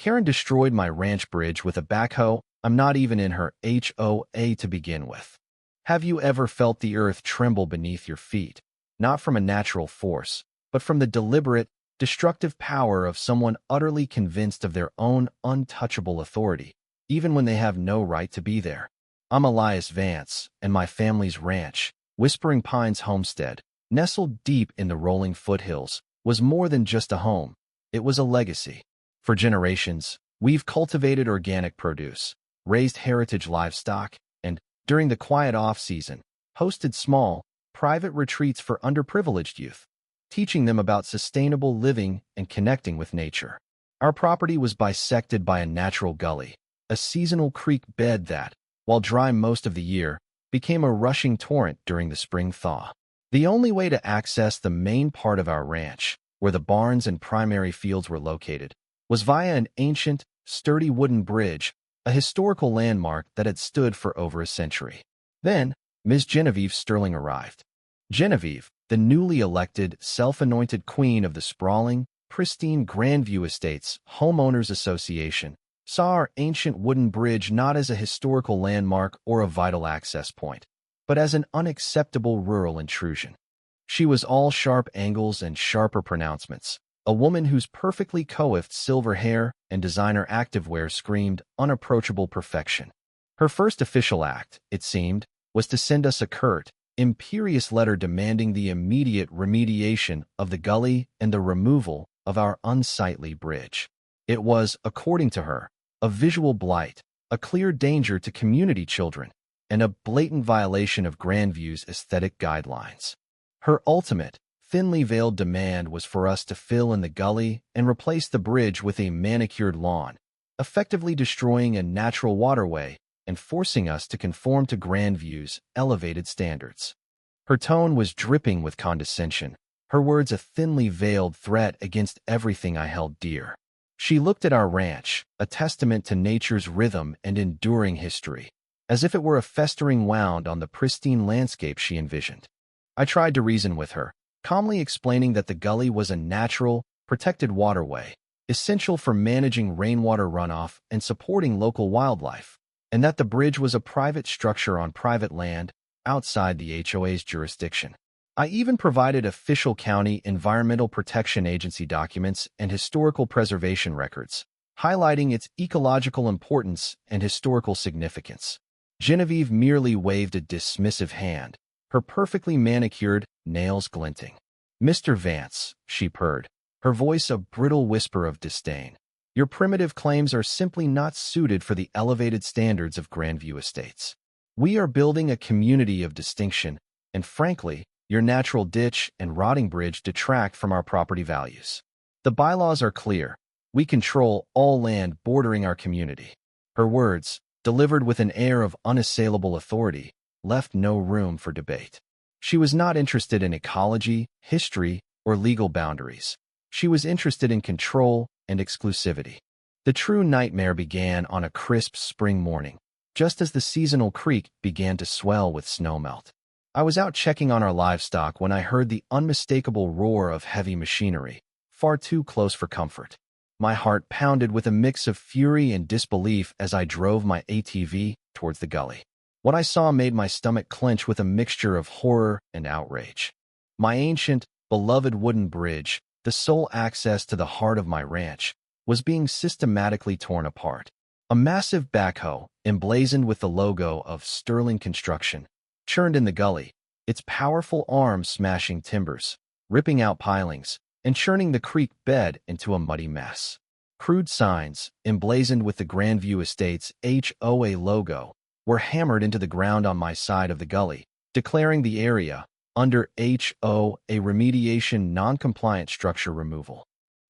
Karen destroyed my ranch bridge with a backhoe. I'm not even in her HOA to begin with. Have you ever felt the earth tremble beneath your feet? Not from a natural force, but from the deliberate, destructive power of someone utterly convinced of their own untouchable authority, even when they have no right to be there. I'm Elias Vance, and my family's ranch, Whispering Pines Homestead, nestled deep in the rolling foothills, was more than just a home. It was a legacy. For generations, we've cultivated organic produce, raised heritage livestock, and, during the quiet off-season, hosted small, private retreats for underprivileged youth, teaching them about sustainable living and connecting with nature. Our property was bisected by a natural gully, a seasonal creek bed that, while dry most of the year, became a rushing torrent during the spring thaw. The only way to access the main part of our ranch, where the barns and primary fields were located, was via an ancient, sturdy wooden bridge, a historical landmark that had stood for over a century. Then, Ms. Genevieve Sterling arrived. Genevieve, the newly elected, self-anointed queen of the sprawling, pristine Grandview Estates Homeowners Association, saw our ancient wooden bridge not as a historical landmark or a vital access point, but as an unacceptable rural intrusion. She was all sharp angles and sharper pronouncements, a woman whose perfectly coiffed silver hair and designer activewear screamed unapproachable perfection. Her first official act, it seemed, was to send us a curt, imperious letter demanding the immediate remediation of the gully and the removal of our unsightly bridge. It was, according to her, a visual blight, a clear danger to community children, and a blatant violation of Grandview's aesthetic guidelines. Her ultimate, thinly veiled demand was for us to fill in the gully and replace the bridge with a manicured lawn, effectively destroying a natural waterway and forcing us to conform to Grandview's elevated standards. Her tone was dripping with condescension, her words a thinly veiled threat against everything I held dear. She looked at our ranch, a testament to nature's rhythm and enduring history, as if it were a festering wound on the pristine landscape she envisioned. I tried to reason with her, calmly explaining that the gully was a natural, protected waterway, essential for managing rainwater runoff and supporting local wildlife, and that the bridge was a private structure on private land outside the HOA's jurisdiction. I even provided official county Environmental Protection Agency documents and historical preservation records, highlighting its ecological importance and historical significance. Genevieve merely waved a dismissive hand, her perfectly manicured nails glinting. "Mr. Vance," she purred, her voice a brittle whisper of disdain, "your primitive claims are simply not suited for the elevated standards of Grandview Estates. We are building a community of distinction, and frankly, your natural ditch and rotting bridge detract from our property values. The bylaws are clear. We control all land bordering our community." Her words, delivered with an air of unassailable authority, left no room for debate. She was not interested in ecology, history, or legal boundaries. She was interested in control and exclusivity. The true nightmare began on a crisp spring morning, just as the seasonal creek began to swell with snowmelt. I was out checking on our livestock when I heard the unmistakable roar of heavy machinery, far too close for comfort. My heart pounded with a mix of fury and disbelief as I drove my ATV towards the gully. What I saw made my stomach clench with a mixture of horror and outrage. My ancient, beloved wooden bridge, the sole access to the heart of my ranch, was being systematically torn apart. A massive backhoe, emblazoned with the logo of Sterling Construction, churned in the gully, its powerful arms smashing timbers, ripping out pilings, and churning the creek bed into a muddy mess. Crude signs, emblazoned with the Grandview Estates HOA logo, were hammered into the ground on my side of the gully, declaring the area, under HOA remediation non-compliant structure removal.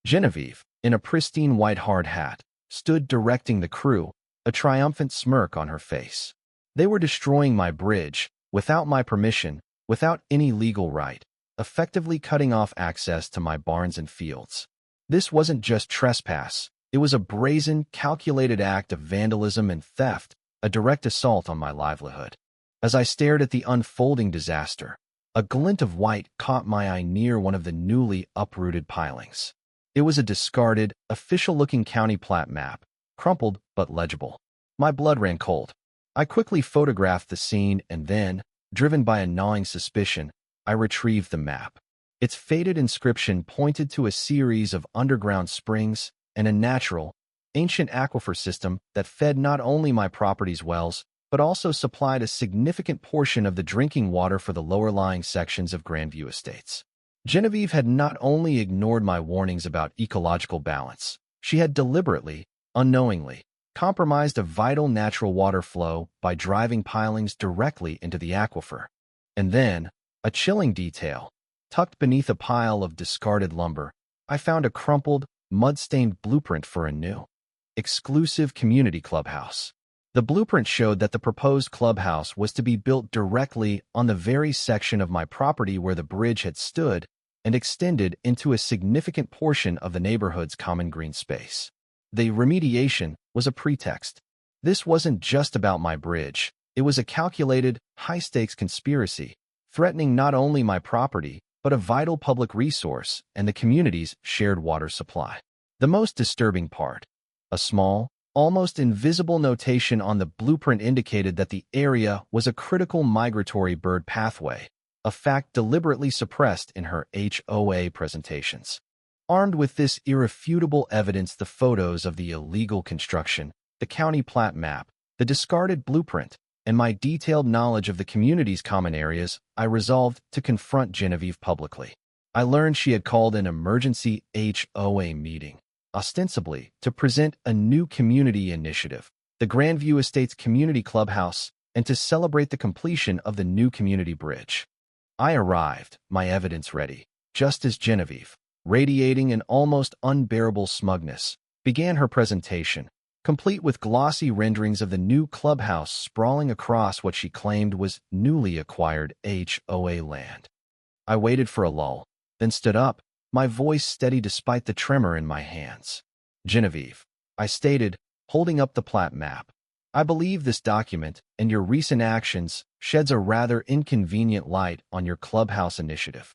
Genevieve, in a pristine white hard hat, stood directing the crew, a triumphant smirk on her face. They were destroying my bridge, without my permission, without any legal right, effectively cutting off access to my barns and fields. This wasn't just trespass, it was a brazen, calculated act of vandalism and theft, a direct assault on my livelihood. As I stared at the unfolding disaster, a glint of white caught my eye near one of the newly uprooted pilings. It was a discarded, official-looking county plat map, crumpled but legible. My blood ran cold. I quickly photographed the scene and then, driven by a gnawing suspicion, I retrieved the map. Its faded inscription pointed to a series of underground springs and a natural, ancient aquifer system that fed not only my property's wells, but also supplied a significant portion of the drinking water for the lower-lying sections of Grandview Estates. Genevieve had not only ignored my warnings about ecological balance, she had deliberately, unknowingly, compromised a vital natural water flow by driving pilings directly into the aquifer. And then, a chilling detail, tucked beneath a pile of discarded lumber, I found a crumpled, mud-stained blueprint for a new, exclusive community clubhouse. The blueprint showed that the proposed clubhouse was to be built directly on the very section of my property where the bridge had stood and extended into a significant portion of the neighborhood's common green space. The remediation was a pretext. This wasn't just about my bridge. It was a calculated, high-stakes conspiracy, threatening not only my property, but a vital public resource and the community's shared water supply. The most disturbing part, a small, almost invisible notation on the blueprint indicated that the area was a critical migratory bird pathway, a fact deliberately suppressed in her HOA presentations. Armed with this irrefutable evidence, the photos of the illegal construction, the county plat map, the discarded blueprint, and my detailed knowledge of the community's common areas, I resolved to confront Genevieve publicly. I learned she had called an emergency HOA meeting, ostensibly to present a new community initiative, the Grandview Estates Community Clubhouse, and to celebrate the completion of the new community bridge. I arrived, my evidence ready, just as Genevieve, radiating an almost unbearable smugness, began her presentation, complete with glossy renderings of the new clubhouse sprawling across what she claimed was newly acquired HOA land. I waited for a lull, then stood up, my voice steady despite the tremor in my hands. Genevieve, I stated, holding up the plat map, I believe this document and your recent actions sheds a rather inconvenient light on your clubhouse initiative.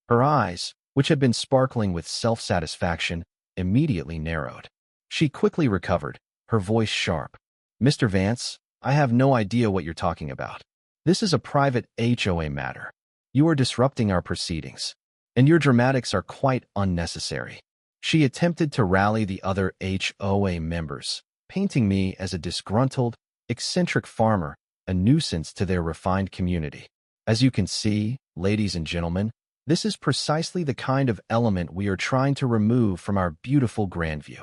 Her eyes, which had been sparkling with self-satisfaction, immediately narrowed. She quickly recovered, her voice sharp. Mr. Vance, I have no idea what you're talking about. This is a private HOA matter. You are disrupting our proceedings, and your dramatics are quite unnecessary. She attempted to rally the other HOA members, painting me as a disgruntled, eccentric farmer, a nuisance to their refined community. As you can see, ladies and gentlemen, this is precisely the kind of element we are trying to remove from our beautiful Grandview.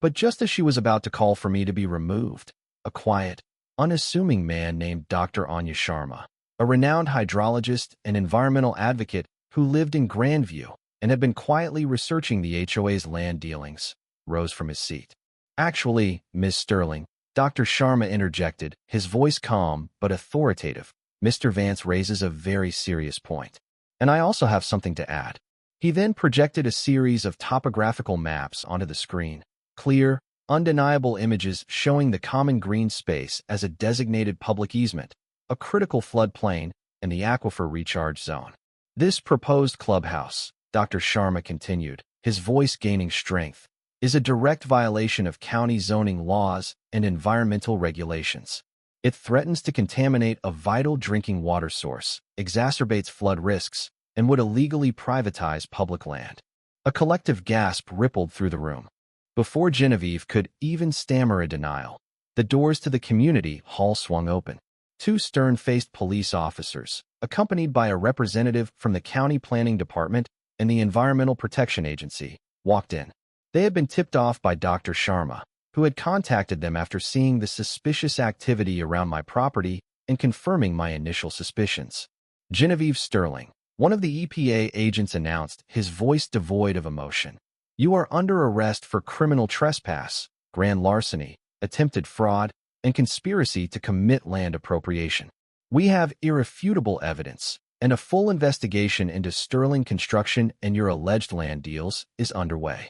But just as she was about to call for me to be removed, a quiet, unassuming man named Dr. Anya Sharma, a renowned hydrologist and environmental advocate who lived in Grandview and had been quietly researching the HOA's land dealings, rose from his seat. Actually, Ms. Sterling, Dr. Sharma interjected, his voice calm but authoritative. Mr. Vance raises a very serious point. And I also have something to add. He then projected a series of topographical maps onto the screen, clear, undeniable images showing the common green space as a designated public easement, a critical floodplain, and the aquifer recharge zone. This proposed clubhouse, Dr. Sharma continued, his voice gaining strength, is a direct violation of county zoning laws and environmental regulations. It threatens to contaminate a vital drinking water source, exacerbates flood risks, and would illegally privatize public land. A collective gasp rippled through the room. Before Genevieve could even stammer a denial, the doors to the community hall swung open. Two stern-faced police officers, accompanied by a representative from the County Planning Department and the Environmental Protection Agency, walked in. They had been tipped off by Dr. Sharma, who had contacted them after seeing the suspicious activity around my property and confirming my initial suspicions. Genevieve Sterling, one of the EPA agents, announced, his voice devoid of emotion. You are under arrest for criminal trespass, grand larceny, attempted fraud, and conspiracy to commit land appropriation. We have irrefutable evidence, and a full investigation into Sterling Construction and your alleged land deals is underway.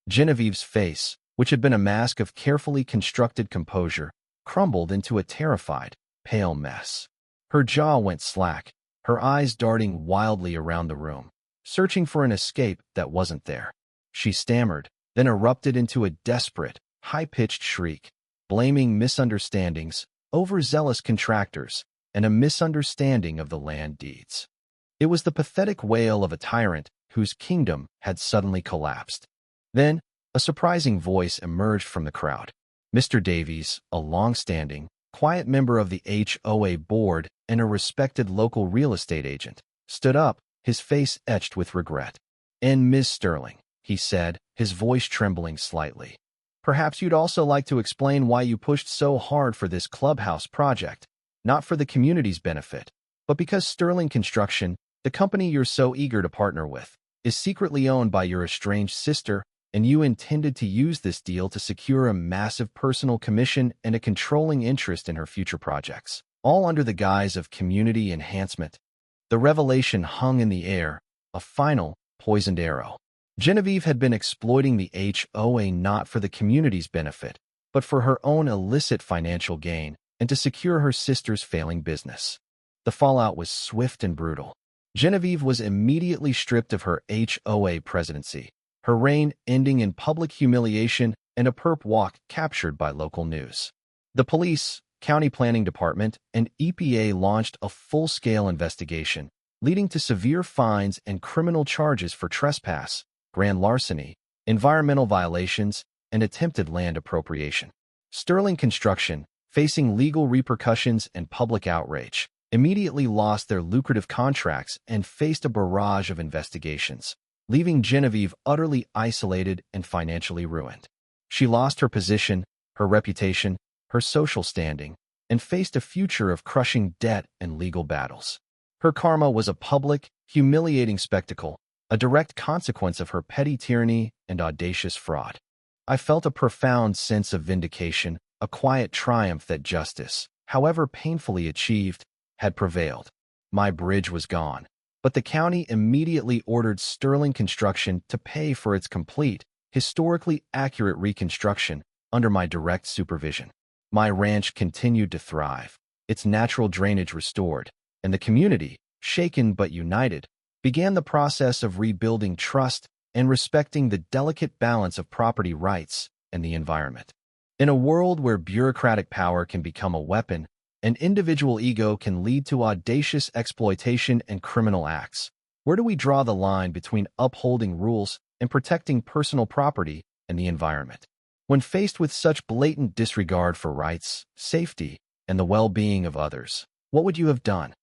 Genevieve's face, which had been a mask of carefully constructed composure, crumbled into a terrified, pale mess. Her jaw went slack, her eyes darting wildly around the room, searching for an escape that wasn't there. she stammered, then erupted into a desperate, high-pitched shriek, blaming misunderstandings, overzealous contractors, and a misunderstanding of the land deeds. It was the pathetic wail of a tyrant whose kingdom had suddenly collapsed. Then, a surprising voice emerged from the crowd. Mr. Davies, a long-standing, quiet member of the HOA board and a respected local real estate agent, stood up, his face etched with regret. "And Miss Sterling," he said, his voice trembling slightly. "Perhaps you'd also like to explain why you pushed so hard for this clubhouse project, not for the community's benefit, but because Sterling Construction, the company you're so eager to partner with, is secretly owned by your estranged sister, and you intended to use this deal to secure a massive personal commission and a controlling interest in her future projects, all under the guise of community enhancement." The revelation hung in the air, a final, poisoned arrow. Genevieve had been exploiting the HOA not for the community's benefit, but for her own illicit financial gain and to secure her sister's failing business. The fallout was swift and brutal. Genevieve was immediately stripped of her HOA presidency, her reign ending in public humiliation and a perp walk captured by local news. The police, county planning department, and EPA launched a full-scale investigation, leading to severe fines and criminal charges for trespass, grand larceny, environmental violations, and attempted land appropriation. Sterling Construction, facing legal repercussions and public outrage, immediately lost their lucrative contracts and faced a barrage of investigations, leaving Genevieve utterly isolated and financially ruined. She lost her position, her reputation, her social standing, and faced a future of crushing debt and legal battles. Her karma was a public, humiliating spectacle, a direct consequence of her petty tyranny and audacious fraud. I felt a profound sense of vindication, a quiet triumph that justice, however painfully achieved, had prevailed. My bridge was gone, but the county immediately ordered Sterling Construction to pay for its complete, historically accurate reconstruction under my direct supervision. My ranch continued to thrive, its natural drainage restored, and the community, shaken but united, began the process of rebuilding trust and respecting the delicate balance of property rights and the environment. In a world where bureaucratic power can become a weapon and individual ego can lead to audacious exploitation and criminal acts, where do we draw the line between upholding rules and protecting personal property and the environment? When faced with such blatant disregard for rights, safety, and the well-being of others, what would you have done?